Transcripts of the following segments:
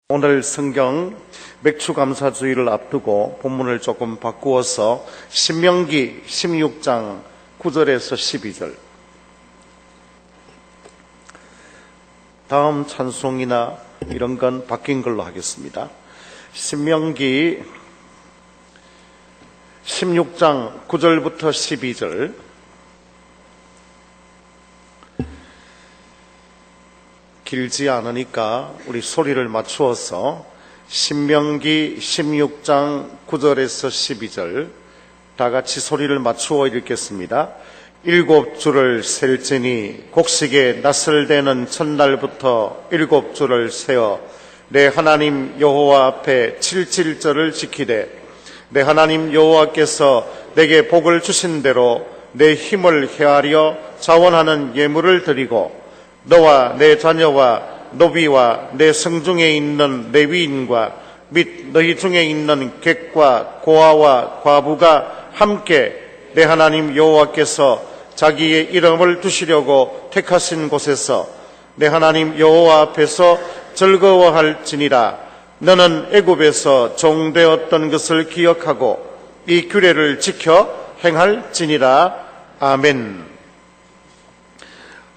오늘 성경 맥추감사주의를 앞두고 본문을 조금 바꾸어서 신명기 16장 9절에서 12절, 다음 찬송이나 이런 건 바뀐 걸로 하겠습니다. 신명기 16장 9절부터 12절, 길지 않으니까 우리 소리를 맞추어서 신명기 16장 9절에서 12절 다 같이 소리를 맞추어 읽겠습니다. 7주를 셀지니 곡식에 낯을 대는 첫날부터 7주를 세어 내 하나님 여호와 앞에 77절을 지키되 내 하나님 여호와께서 내게 복을 주신 대로 내 힘을 헤아려 자원하는 예물을 드리고 너와 내 자녀와 노비와 내 성중에 있는 레위인과 및 너희 중에 있는 객과 고아와 과부가 함께 내 하나님 여호와께서 자기의 이름을 두시려고 택하신 곳에서 내 하나님 여호와 앞에서 즐거워할지니라. 너는 애굽에서 종되었던 것을 기억하고 이 규례를 지켜 행할지니라. 아멘.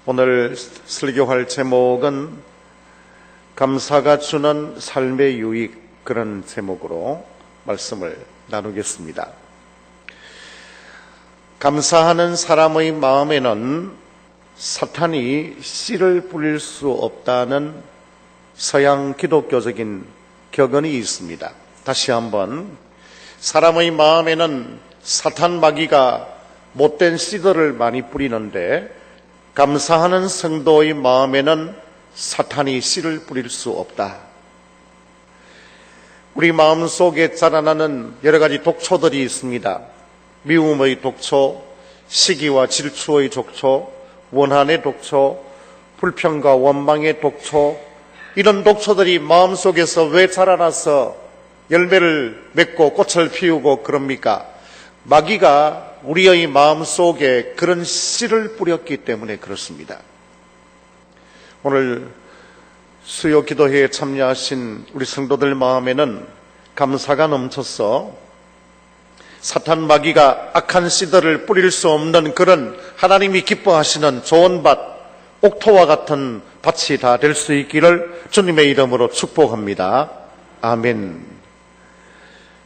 오늘 설교할 제목은 감사가 주는 삶의 유익, 그런 제목으로 말씀을 나누겠습니다. 감사하는 사람의 마음에는 사탄이 씨를 뿌릴 수 없다는 서양 기독교적인 격언이 있습니다. 다시 한번, 사람의 마음에는 사탄 마귀가 못된 씨들을 많이 뿌리는데 감사하는 성도의 마음에는 사탄이 씨를 뿌릴 수 없다. 우리 마음속에 자라나는 여러 가지 독초들이 있습니다. 미움의 독초, 시기와 질투의 독초, 원한의 독초, 불평과 원망의 독초, 이런 독초들이 마음속에서 왜 자라나서 열매를 맺고 꽃을 피우고 그럽니까? 마귀가 우리의 마음속에 그런 씨를 뿌렸기 때문에 그렇습니다. 오늘 수요 기도회에 참여하신 우리 성도들 마음에는 감사가 넘쳐서 사탄 마귀가 악한 씨들을 뿌릴 수 없는 그런 하나님이 기뻐하시는 좋은 밭, 옥토와 같은 밭이 다 될 수 있기를 주님의 이름으로 축복합니다. 아멘.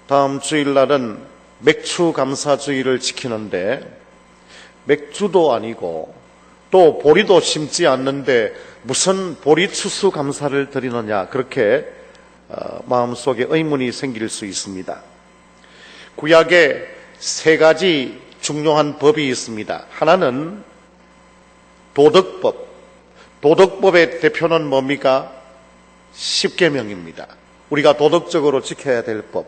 다음 주일날은 맥추 감사주의를 지키는데 맥주도 아니고 또 보리도 심지 않는데 무슨 보리 추수 감사를 드리느냐, 그렇게 마음속에 의문이 생길 수 있습니다. 구약에 세 가지 중요한 법이 있습니다. 하나는 도덕법. 도덕법의 대표는 뭡니까? 십계명입니다. 우리가 도덕적으로 지켜야 될 법.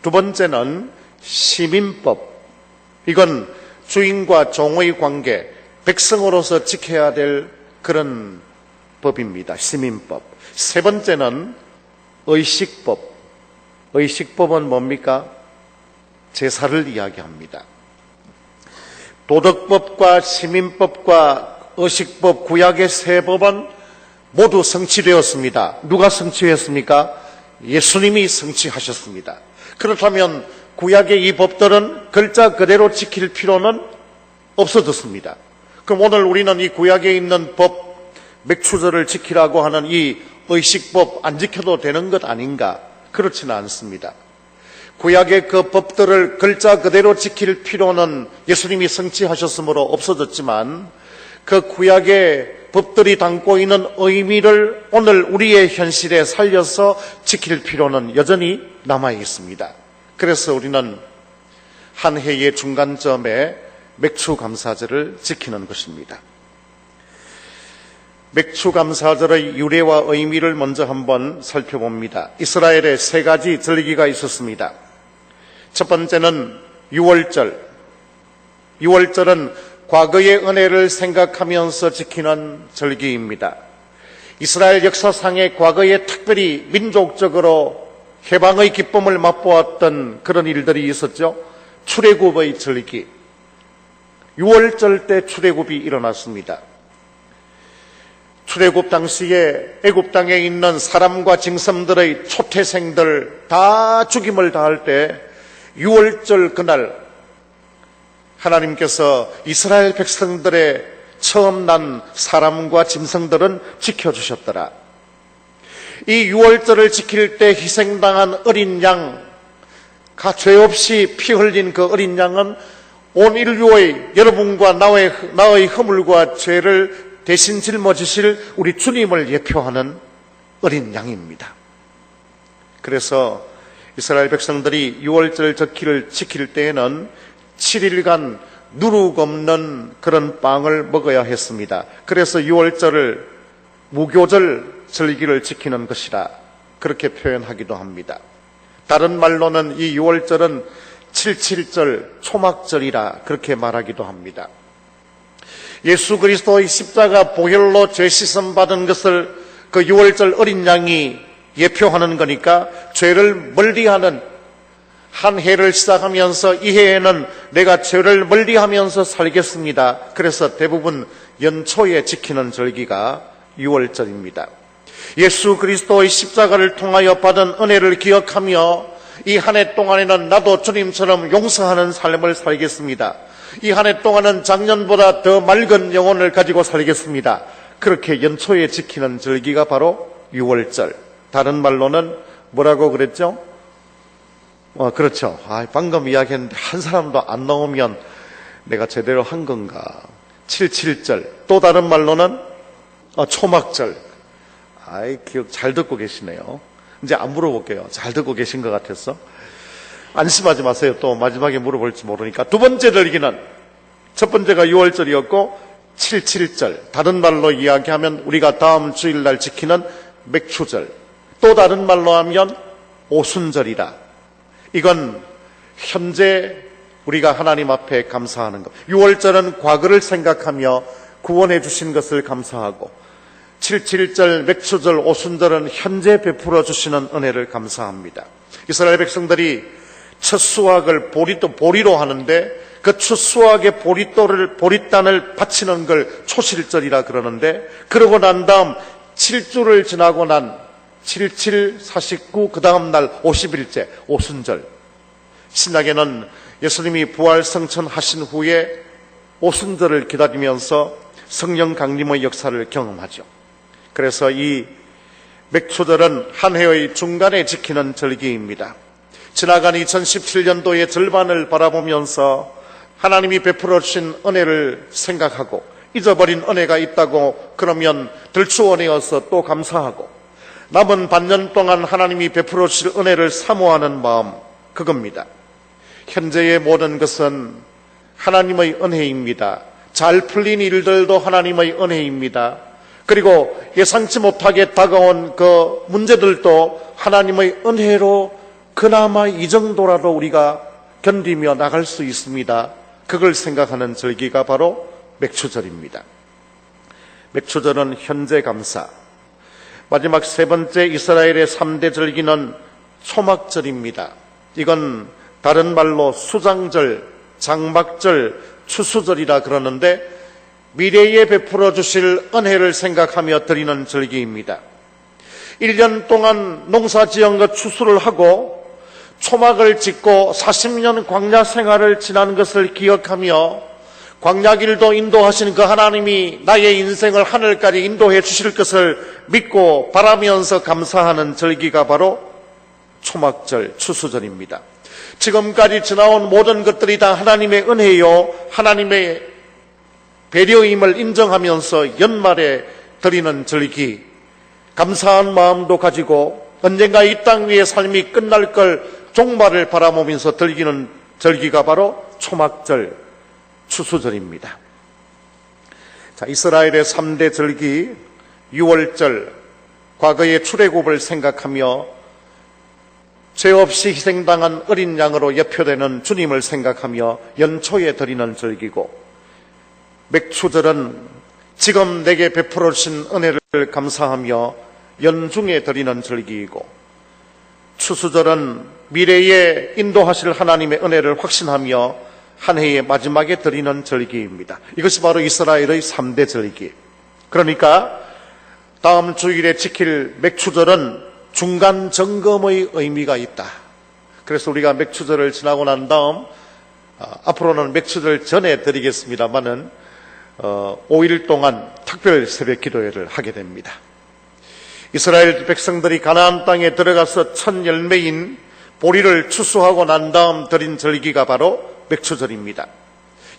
두 번째는 시민법. 이건 주인과 종의 관계, 백성으로서 지켜야 될 그런 법입니다. 시민법. 세 번째는 의식법. 의식법은 뭡니까? 제사를 이야기합니다. 도덕법과 시민법과 의식법, 구약의 세 법은 모두 성취되었습니다. 누가 성취했습니까? 예수님이 성취하셨습니다. 그렇다면 구약의 이 법들은 글자 그대로 지킬 필요는 없어졌습니다. 그럼 오늘 우리는 이 구약에 있는 법, 맥추절을 지키라고 하는 이 의식법 안 지켜도 되는 것 아닌가? 그렇지는 않습니다. 구약의 그 법들을 글자 그대로 지킬 필요는 예수님이 성취하셨으므로 없어졌지만 그 구약의 법들이 담고 있는 의미를 오늘 우리의 현실에 살려서 지킬 필요는 여전히 남아 있습니다. 그래서 우리는 한 해의 중간점에 맥추감사절을 지키는 것입니다. 맥추감사절의 유래와 의미를 먼저 한번 살펴봅니다. 이스라엘에 세 가지 절기가 있었습니다. 첫 번째는 유월절. 유월절은 과거의 은혜를 생각하면서 지키는 절기입니다. 이스라엘 역사상의 과거에 특별히 민족적으로 해방의 기쁨을 맛보았던 그런 일들이 있었죠. 출애굽의 절기. 유월절 때 출애굽이 일어났습니다. 출애굽 당시에 애굽 땅에 있는 사람과 짐승들의 초태생들 다 죽임을 당할 때 6월절 그날 하나님께서 이스라엘 백성들의 처음 난 사람과 짐승들은 지켜주셨더라. 이 6월절을 지킬 때 희생당한 어린 양, 죄 없이 피 흘린 그 어린 양은 온 인류의 여러분과 나의 허물과 죄를 대신 짊어지실 우리 주님을 예표하는 어린 양입니다. 그래서 이스라엘 백성들이 6월절 지킬 때에는 7일간 누룩 없는 그런 빵을 먹어야 했습니다. 그래서 6월절을 무교절 절기를 지키는 것이라 그렇게 표현하기도 합니다. 다른 말로는 이 6월절은 77절 초막절이라 그렇게 말하기도 합니다. 예수 그리스도의 십자가 보혈로 죄 씻음 받은 것을 그 6월절 어린 양이 예표하는 거니까 죄를 멀리하는 한 해를 시작하면서 이 해에는 내가 죄를 멀리하면서 살겠습니다. 그래서 대부분 연초에 지키는 절기가 6월절입니다. 예수 그리스도의 십자가를 통하여 받은 은혜를 기억하며 이 한 해 동안에는 나도 주님처럼 용서하는 삶을 살겠습니다. 이 한 해 동안은 작년보다 더 맑은 영혼을 가지고 살겠습니다. 그렇게 연초에 지키는 절기가 바로 6월절. 다른 말로는 뭐라고 그랬죠? 그렇죠. 방금 이야기했는데 한 사람도 안 나오면 내가 제대로 한 건가? 77절. 또 다른 말로는 초막절. 기억 잘 듣고 계시네요. 이제 안 물어볼게요. 잘 듣고 계신 것 같아서. 안심하지 마세요. 또 마지막에 물어볼지 모르니까. 두 번째 절기는 첫 번째가 6월절이었고 77절. 다른 말로 이야기하면 우리가 다음 주일날 지키는 맥추절. 또 다른 말로 하면 오순절이다. 이건 현재 우리가 하나님 앞에 감사하는 것. 6월절은 과거를 생각하며 구원해 주신 것을 감사하고 77절, 맥추절, 오순절은 현재 베풀어 주시는 은혜를 감사합니다. 이스라엘 백성들이 첫 수확을 보리로 하는데 그 첫 수확의 보리단을 바치는 걸 초실절이라 그러는데 그러고 난 다음 7주를 지나고 난 77, 49, 그 다음 날 50일째 오순절. 신약에는 예수님이 부활 성천하신 후에 오순절을 기다리면서 성령 강림의 역사를 경험하죠. 그래서 이 맥추절은 한 해의 중간에 지키는 절기입니다. 지나간 2017년도의 절반을 바라보면서 하나님이 베풀어 주신 은혜를 생각하고 잊어버린 은혜가 있다고 그러면 들추어내어서 또 감사하고 남은 반년 동안 하나님이 베풀어 주실 은혜를 사모하는 마음, 그겁니다. 현재의 모든 것은 하나님의 은혜입니다. 잘 풀린 일들도 하나님의 은혜입니다. 그리고 예상치 못하게 다가온 그 문제들도 하나님의 은혜로 그나마 이 정도라도 우리가 견디며 나갈 수 있습니다. 그걸 생각하는 절기가 바로 맥추절입니다. 맥추절은 현재 감사. 마지막 세 번째 이스라엘의 3대 절기는 초막절입니다. 이건 다른 말로 수장절, 장막절, 추수절이라 그러는데 미래에 베풀어 주실 은혜를 생각하며 드리는 절기입니다. 1년 동안 농사 지은 것 추수를 하고 초막을 짓고 40년 광야 생활을 지난 것을 기억하며 광야길도 인도하신 그 하나님이 나의 인생을 하늘까지 인도해 주실 것을 믿고 바라면서 감사하는 절기가 바로 초막절, 추수절입니다. 지금까지 지나온 모든 것들이 다 하나님의 은혜요, 하나님의 배려임을 인정하면서 연말에 드리는 절기, 감사한 마음도 가지고 언젠가 이 땅 위의 삶이 끝날 걸 종말을 바라보면서 드리는 절기가 바로 초막절, 추수절입니다. 자, 이스라엘의 3대 절기, 6월절, 과거의 출애굽을 생각하며 죄 없이 희생당한 어린 양으로 예표되는 주님을 생각하며 연초에 드리는 절기고, 맥추절은 지금 내게 베풀어 주신 은혜를 감사하며 연중에 드리는 절기이고, 추수절은 미래에 인도하실 하나님의 은혜를 확신하며 한 해의 마지막에 드리는 절기입니다. 이것이 바로 이스라엘의 3대 절기. 그러니까 다음 주일에 지킬 맥추절은 중간 점검의 의미가 있다. 그래서 우리가 맥추절을 지나고 난 다음 앞으로는 맥추절 전에 드리겠습니다마는 5일 동안 특별 새벽 기도회를 하게 됩니다. 이스라엘 백성들이 가나안 땅에 들어가서 첫 열매인 보리를 추수하고 난 다음 드린 절기가 바로 맥추절입니다.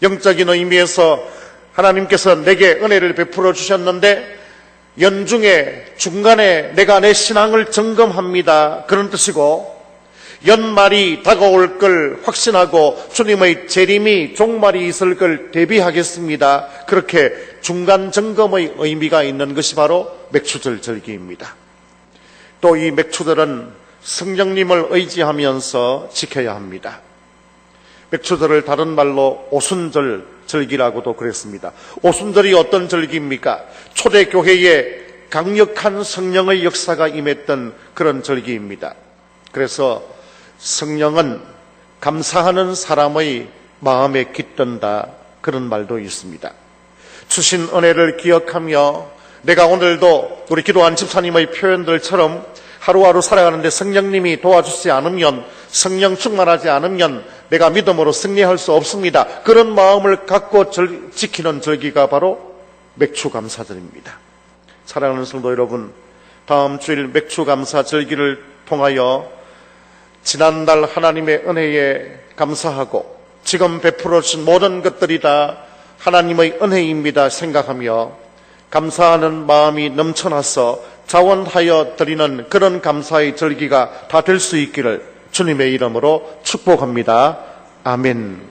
영적인 의미에서 하나님께서 내게 은혜를 베풀어 주셨는데 연중에 중간에 내가 내 신앙을 점검합니다. 그런 뜻이고, 연말이 다가올 걸 확신하고 주님의 재림이 종말이 있을 걸 대비하겠습니다. 그렇게 중간 점검의 의미가 있는 것이 바로 맥추절 절기입니다. 또 이 맥추절은 성령님을 의지하면서 지켜야 합니다. 맥추절을 다른 말로 오순절 절기라고도 그랬습니다. 오순절이 어떤 절기입니까? 초대교회에 강력한 성령의 역사가 임했던 그런 절기입니다. 그래서 성령은 감사하는 사람의 마음에 깃든다, 그런 말도 있습니다. 주신 은혜를 기억하며 내가 오늘도 우리 기도한 집사님의 표현들처럼 하루하루 살아가는데 성령님이 도와주지 않으면, 성령 충만하지 않으면 내가 믿음으로 승리할 수 없습니다. 그런 마음을 갖고 지키는 절기가 바로 맥추감사절입니다. 사랑하는 성도 여러분, 다음 주일 맥추감사 절기를 통하여 지난달 하나님의 은혜에 감사하고 지금 베풀어 주신 모든 것들이 다 하나님의 은혜입니다 생각하며 감사하는 마음이 넘쳐나서 자원하여 드리는 그런 감사의 절기가 다 될 수 있기를 주님의 이름으로 축복합니다. 아멘.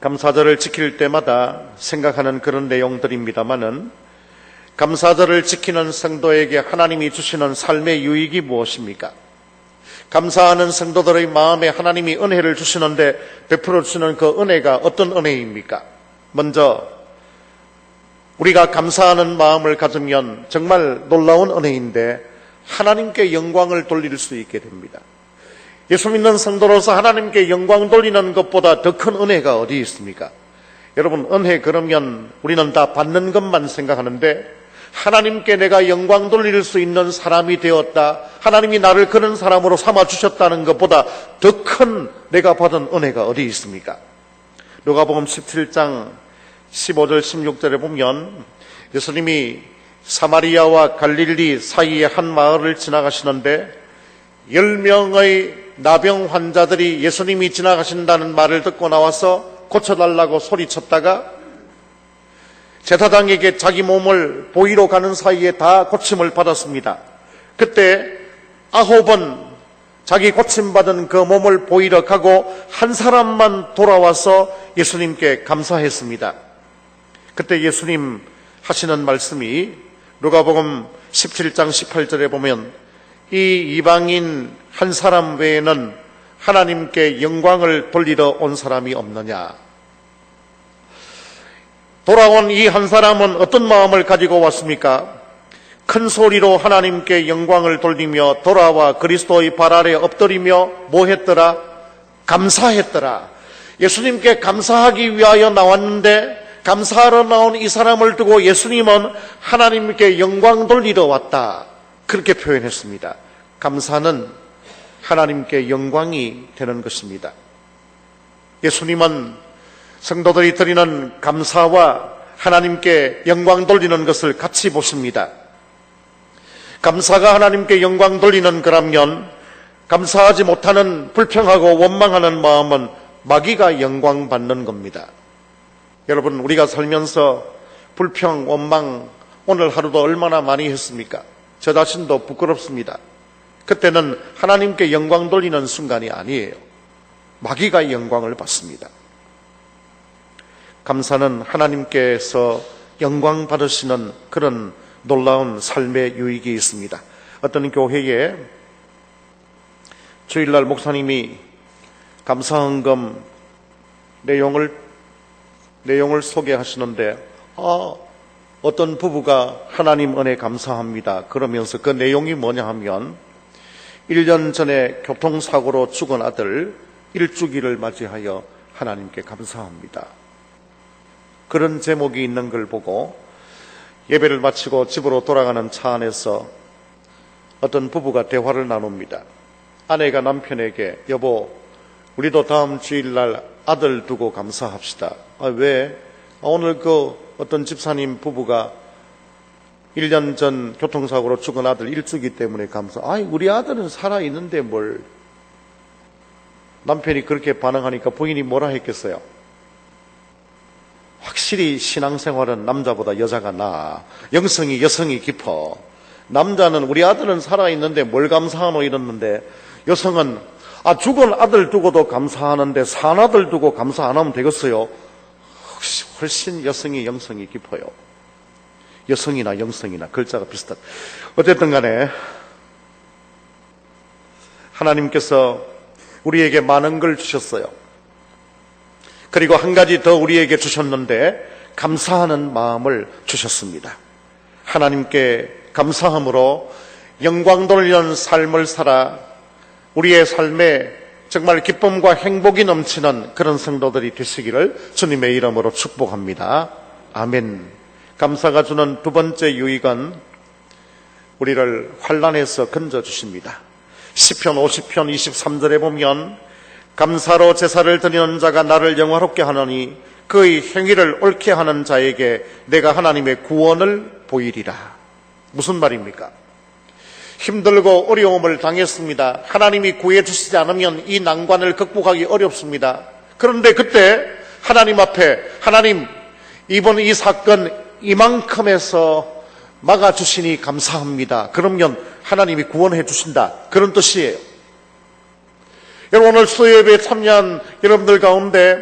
감사절을 지킬 때마다 생각하는 그런 내용들입니다마는, 감사절을 지키는 성도에게 하나님이 주시는 삶의 유익이 무엇입니까? 감사하는 성도들의 마음에 하나님이 은혜를 주시는데 베풀어 주시는 그 은혜가 어떤 은혜입니까? 먼저 우리가 감사하는 마음을 가지면 정말 놀라운 은혜인데 하나님께 영광을 돌릴 수 있게 됩니다. 예수 믿는 성도로서 하나님께 영광 돌리는 것보다 더 큰 은혜가 어디 있습니까? 여러분, 은혜 그러면 우리는 다 받는 것만 생각하는데 하나님께 내가 영광 돌릴 수 있는 사람이 되었다, 하나님이 나를 그런 사람으로 삼아주셨다는 것보다 더 큰 내가 받은 은혜가 어디 있습니까? 누가복음 17장 15절 16절에 보면 예수님이 사마리아와 갈릴리 사이의 한 마을을 지나가시는데 10명의 나병 환자들이 예수님이 지나가신다는 말을 듣고 나와서 고쳐달라고 소리쳤다가 제사장에게 자기 몸을 보이러 가는 사이에 다 고침을 받았습니다. 그때 9번 자기 고침받은 그 몸을 보이러 가고 한 사람만 돌아와서 예수님께 감사했습니다. 그때 예수님 하시는 말씀이 누가복음 17장 18절에 보면 이 이방인 한 사람 외에는 하나님께 영광을 돌리러 온 사람이 없느냐. 돌아온 이 한 사람은 어떤 마음을 가지고 왔습니까? 큰 소리로 하나님께 영광을 돌리며 돌아와 그리스도의 발 아래 엎드리며 뭐 했더라? 감사했더라. 예수님께 감사하기 위하여 나왔는데 감사하러 나온 이 사람을 두고 예수님은 하나님께 영광 돌리러 왔다, 그렇게 표현했습니다. 감사는 하나님께 영광이 되는 것입니다. 예수님은 성도들이 드리는 감사와 하나님께 영광 돌리는 것을 같이 보십니다. 감사가 하나님께 영광 돌리는 거라면 감사하지 못하는 불평하고 원망하는 마음은 마귀가 영광 받는 겁니다. 여러분, 우리가 살면서 불평, 원망 오늘 하루도 얼마나 많이 했습니까? 저 자신도 부끄럽습니다. 그때는 하나님께 영광 돌리는 순간이 아니에요. 마귀가 영광을 받습니다. 감사는 하나님께서 영광 받으시는 그런 놀라운 삶의 유익이 있습니다. 어떤 교회에 주일날 목사님이 감사헌금 내용을 소개하시는데 어떤 부부가 하나님 은혜 감사합니다 그러면서 그 내용이 뭐냐 하면 1년 전에 교통사고로 죽은 아들 일주기를 맞이하여 하나님께 감사합니다, 그런 제목이 있는 걸 보고 예배를 마치고 집으로 돌아가는 차 안에서 어떤 부부가 대화를 나눕니다. 아내가 남편에게 여보, 우리도 다음 주일날 아들 두고 감사합시다. 왜? 오늘 어떤 집사님 부부가 1년 전 교통사고로 죽은 아들 일주기 때문에 우리 아들은 살아있는데 뭘. 남편이 그렇게 반응하니까 부인이 뭐라 했겠어요? 확실히 신앙생활은 남자보다 여자가 나아. 영성이 여성이 깊어. 남자는 우리 아들은 살아있는데 뭘 감사하노 이랬는데, 여성은 죽은 아들 두고도 감사하는데 산 아들 두고 감사 안 하면 되겠어요? 훨씬 여성이 영성이 깊어요. 여성이나 영성이나 글자가 비슷한. 어쨌든 간에 하나님께서 우리에게 많은 걸 주셨어요. 그리고 한 가지 더 우리에게 주셨는데 감사하는 마음을 주셨습니다. 하나님께 감사함으로 영광 돌리는 삶을 살아 우리의 삶에 정말 기쁨과 행복이 넘치는 그런 성도들이 되시기를 주님의 이름으로 축복합니다. 아멘. 감사가 주는 두 번째 유익은 우리를 환난에서 건져주십니다. 시편 50편 23절에 보면 감사로 제사를 드리는 자가 나를 영화롭게 하노니 그의 행위를 옳게 하는 자에게 내가 하나님의 구원을 보이리라. 무슨 말입니까? 힘들고 어려움을 당했습니다. 하나님이 구해주시지 않으면 이 난관을 극복하기 어렵습니다. 그런데 그때 하나님 앞에 하나님, 이번 이 사건 이만큼에서 막아주시니 감사합니다. 그러면 하나님이 구원해 주신다. 그런 뜻이에요. 여러분, 오늘 수요예배에 참여한 여러분들 가운데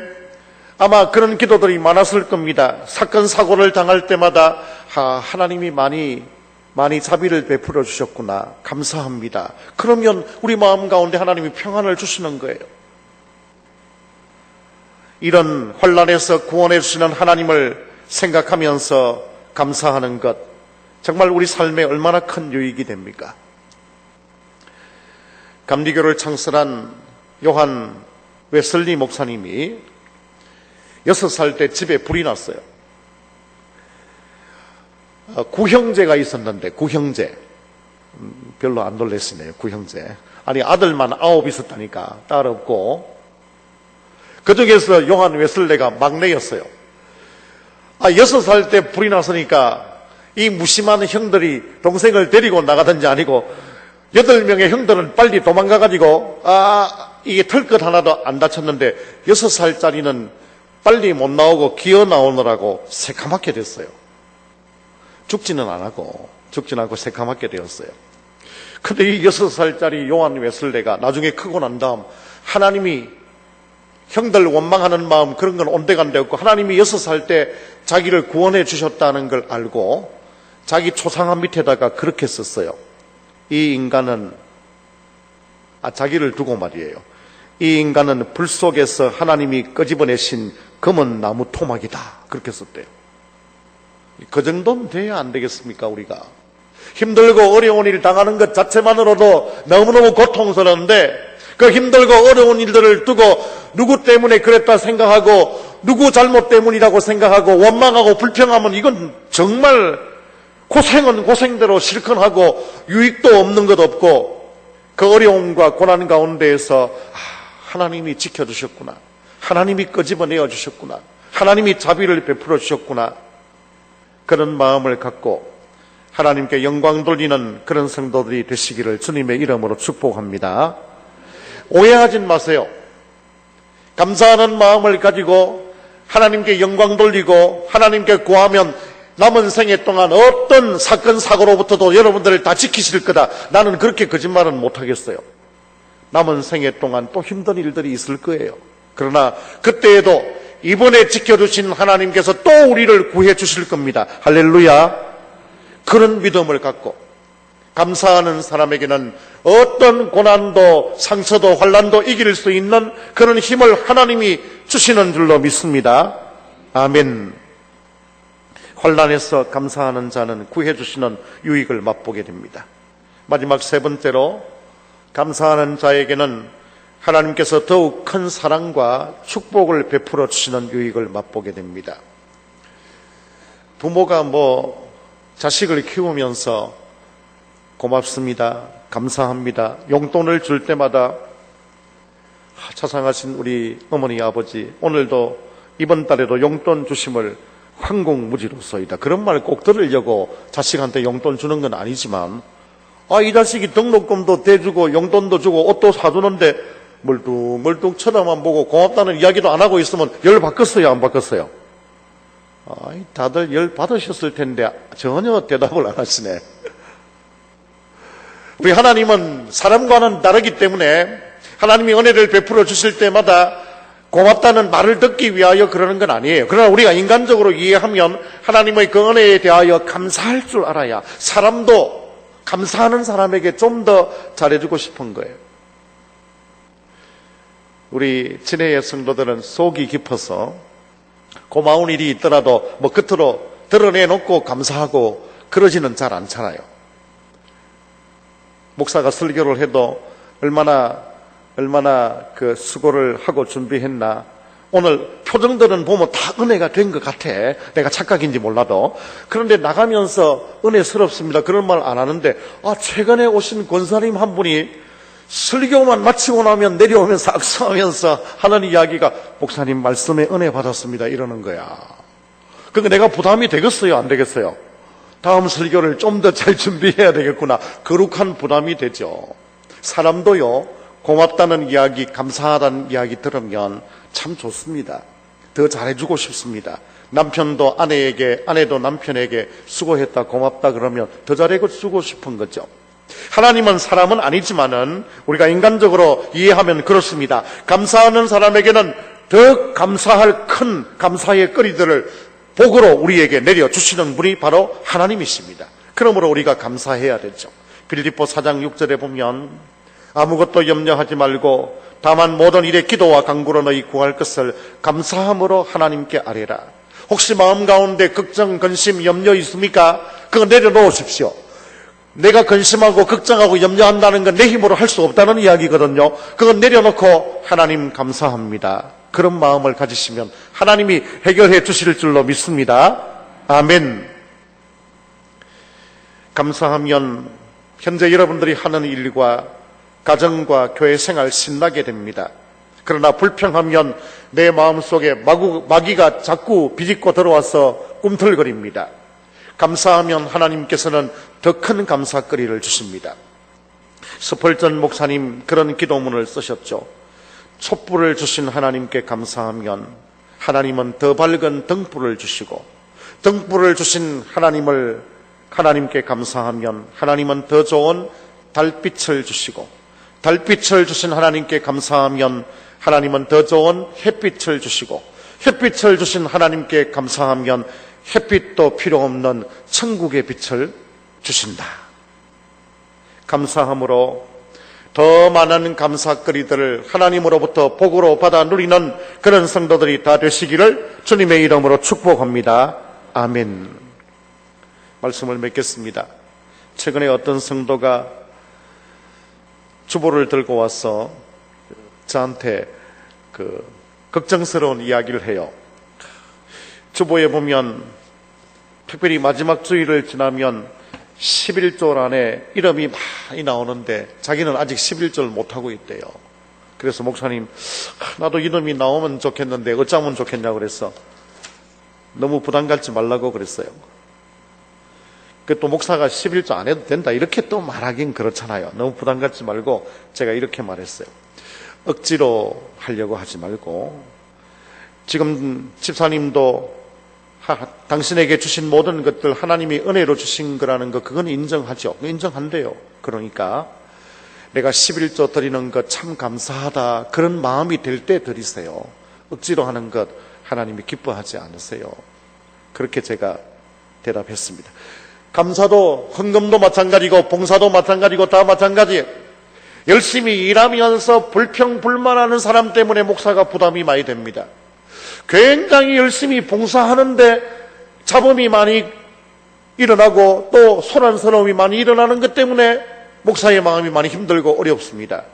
아마 그런 기도들이 많았을 겁니다. 사건 사고를 당할 때마다 하나님이 많이 자비를 베풀어 주셨구나. 감사합니다. 그러면 우리 마음 가운데 하나님이 평안을 주시는 거예요. 이런 환난에서 구원해 주시는 하나님을 생각하면서 감사하는 것, 정말 우리 삶에 얼마나 큰 유익이 됩니까? 감리교를 창설한 요한 웨슬리 목사님이 6살 때 집에 불이 났어요. 구형제가 있었는데, 구형제. 별로 안 놀랐으네요, 구형제. 아니, 아들만 9 있었다니까, 딸 없고. 그 중에서 요한 웨슬레가 막내였어요. 6살 때 불이 났으니까 이 무심한 형들이 동생을 데리고 나가든지 아니고 8명의 형들은 빨리 도망가가지고 이게 털끝 하나도 안 다쳤는데 6살짜리는 빨리 못 나오고 기어 나오느라고 새카맣게 됐어요. 죽지는 않고 새카맣게 되었어요. 근데 이 6살짜리 요한 웨슬레가 나중에 크고 난 다음 하나님이 형들 원망하는 마음 그런 건 온데간데 없고 하나님이 6살 때 자기를 구원해 주셨다는 걸 알고 자기 초상화 밑에다가 그렇게 썼어요. 이 인간은 자기를 두고 말이에요. 이 인간은 불 속에서 하나님이 끄집어내신 검은 나무 토막이다. 그렇게 썼대요. 그 정도는 돼야 안 되겠습니까, 우리가? 힘들고 어려운 일 당하는 것 자체만으로도 너무너무 고통스러운데 그 힘들고 어려운 일들을 두고 누구 때문에 그랬다 생각하고 누구 잘못 때문이라고 생각하고 원망하고 불평하면 이건 정말 고생은 고생대로 실컷 하고 유익도 없는 것 없고 그 어려움과 고난 가운데에서 하나님이 지켜주셨구나. 하나님이 끄집어내어 주셨구나. 하나님이 자비를 베풀어 주셨구나. 그런 마음을 갖고 하나님께 영광 돌리는 그런 성도들이 되시기를 주님의 이름으로 축복합니다. 오해하진 마세요. 감사하는 마음을 가지고 하나님께 영광 돌리고 하나님께 구하면 남은 생애 동안 어떤 사건 사고로부터도 여러분들을 다 지키실 거다. 나는 그렇게 거짓말은 못하겠어요. 남은 생애 동안 또 힘든 일들이 있을 거예요. 그러나 그때에도 이번에 지켜주신 하나님께서 또 우리를 구해 주실 겁니다. 할렐루야. 그런 믿음을 갖고 감사하는 사람에게는 어떤 고난도 상처도 환난도 이길 수 있는 그런 힘을 하나님이 주시는 줄로 믿습니다. 아멘. 환난에서 감사하는 자는 구해 주시는 유익을 맛보게 됩니다. 마지막 세 번째로 감사하는 자에게는 하나님께서 더욱 큰 사랑과 축복을 베풀어 주시는 유익을 맛보게 됩니다. 부모가 자식을 키우면서 고맙습니다, 감사합니다, 용돈을 줄 때마다 자상하신 우리 어머니 아버지 오늘도 이번 달에도 용돈 주심을 황공무지로소이다, 그런 말 꼭 들으려고 자식한테 용돈 주는 건 아니지만 이 자식이 등록금도 대주고 용돈도 주고 옷도 사주는데 멀뚱멀뚱 쳐다만 보고 고맙다는 이야기도 안 하고 있으면 열 받겠어요, 안 받겠어요? 다들 열 받으셨을 텐데 전혀 대답을 안 하시네. 우리 하나님은 사람과는 다르기 때문에 하나님이 은혜를 베풀어 주실 때마다 고맙다는 말을 듣기 위하여 그러는 건 아니에요. 그러나 우리가 인간적으로 이해하면 하나님의 그 은혜에 대하여 감사할 줄 알아야 사람도 감사하는 사람에게 좀 더 잘해주고 싶은 거예요. 우리 진해의 성도들은 속이 깊어서 고마운 일이 있더라도 겉으로 드러내놓고 감사하고 그러지는 잘 않잖아요. 목사가 설교를 해도 얼마나 그 수고를 하고 준비했나. 오늘 표정들은 보면 다 은혜가 된 것 같아. 내가 착각인지 몰라도. 그런데 나가면서 은혜스럽습니다, 그런 말 안 하는데 최근에 오신 권사님 한 분이 설교만 마치고 나면 내려오면서 악수하면서 하는 이야기가 목사님 말씀에 은혜 받았습니다 이러는 거야. 그러니까 내가 부담이 되겠어요, 안 되겠어요? 다음 설교를 좀 더 잘 준비해야 되겠구나. 거룩한 부담이 되죠. 사람도요, 고맙다는 이야기, 감사하다는 이야기 들으면 참 좋습니다. 더 잘해주고 싶습니다. 남편도 아내에게, 아내도 남편에게 수고했다, 고맙다 그러면 더 잘해주고 싶은 거죠. 하나님은 사람은 아니지만은 우리가 인간적으로 이해하면 그렇습니다. 감사하는 사람에게는 더 감사할 큰 감사의 거리들을 복으로 우리에게 내려주시는 분이 바로 하나님이십니다. 그러므로 우리가 감사해야 되죠. 빌립보 4장 6절에 보면 아무것도 염려하지 말고 다만 모든 일에 기도와 간구로 너희 구할 것을 감사함으로 하나님께 아뢰라. 혹시 마음 가운데 걱정, 근심, 염려 있습니까? 그거 내려놓으십시오. 내가 근심하고 걱정하고 염려한다는 건 내 힘으로 할 수 없다는 이야기거든요. 그건 내려놓고 하나님 감사합니다, 그런 마음을 가지시면 하나님이 해결해 주실 줄로 믿습니다. 아멘. 감사하면 현재 여러분들이 하는 일과 가정과 교회 생활 신나게 됩니다. 그러나 불평하면 내 마음속에 마귀가 자꾸 비집고 들어와서 꿈틀거립니다. 감사하면 하나님께서는 더 큰 감사거리를 주십니다. 스펄전 목사님 그런 기도문을 쓰셨죠. 촛불을 주신 하나님께 감사하면 하나님은 더 밝은 등불을 주시고, 등불을 주신 하나님께 감사하면 하나님은 더 좋은 달빛을 주시고, 달빛을 주신 하나님께 감사하면 하나님은 더 좋은 햇빛을 주시고, 햇빛을 주신 하나님께 감사하면 햇빛도 필요 없는 천국의 빛을 주신다. 감사함으로 더 많은 감사거리들을 하나님으로부터 복으로 받아 누리는 그런 성도들이 다 되시기를 주님의 이름으로 축복합니다. 아멘. 말씀을 맺겠습니다. 최근에 어떤 성도가 주보를 들고 와서 저한테 걱정스러운 이야기를 해요. 주보에 보면 특별히 마지막 주일을 지나면 11절 안에 이름이 많이 나오는데 자기는 아직 11절 못하고 있대요. 그래서 목사님, 나도 이름이 나오면 좋겠는데 어쩌면 좋겠냐고 그래서 너무 부담 갖지 말라고 그랬어요. 또 목사가 11절 안 해도 된다 이렇게 또 말하긴 그렇잖아요. 너무 부담 갖지 말고 제가 이렇게 말했어요. 억지로 하려고 하지 말고, 지금 집사님도 당신에게 주신 모든 것들 하나님이 은혜로 주신 거라는 거 그건 인정하죠. 인정한대요. 그러니까 내가 11조 드리는 것 참 감사하다 그런 마음이 될 때 드리세요. 억지로 하는 것 하나님이 기뻐하지 않으세요. 그렇게 제가 대답했습니다. 감사도 헌금도 마찬가지고 봉사도 마찬가지고 다 마찬가지예요. 열심히 일하면서 불평불만하는 사람 때문에 목사가 부담이 많이 됩니다. 굉장히 열심히 봉사하는데 잡음이 많이 일어나고 또 소란스러움이 많이 일어나는 것 때문에 목사의 마음이 많이 힘들고 어렵습니다.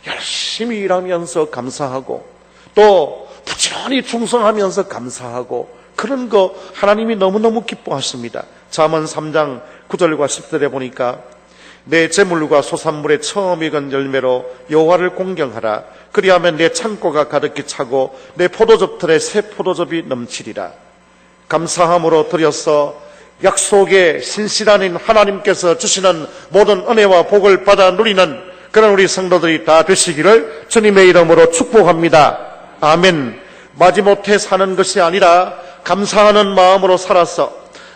열심히 일하면서 감사하고 또 부지런히 충성하면서 감사하고 그런 거 하나님이 너무너무 기뻐하십니다. 잠언 3장 9절과 10절에 보니까 내 재물과 소산물의 처음 익은 열매로 여호와를 공경하라. 그리하면 내 창고가 가득히 차고 내 포도즙틀에 새 포도즙이 넘치리라. 감사함으로 드려서 약속의 신실한 하나님께서 주시는 모든 은혜와 복을 받아 누리는 그런 우리 성도들이 다 되시기를 주님의 이름으로 축복합니다. 아멘. 마지못해 사는 것이 아니라 감사하는 마음으로 살아서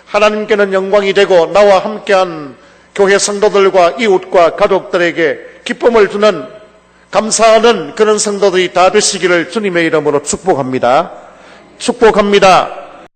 하나님께는 영광이 되고 나와 함께한 교회 성도들과 이웃과 가족들에게 기쁨을 주는 감사하는 그런 성도들이 다 되시기를 주님의 이름으로 축복합니다. 축복합니다.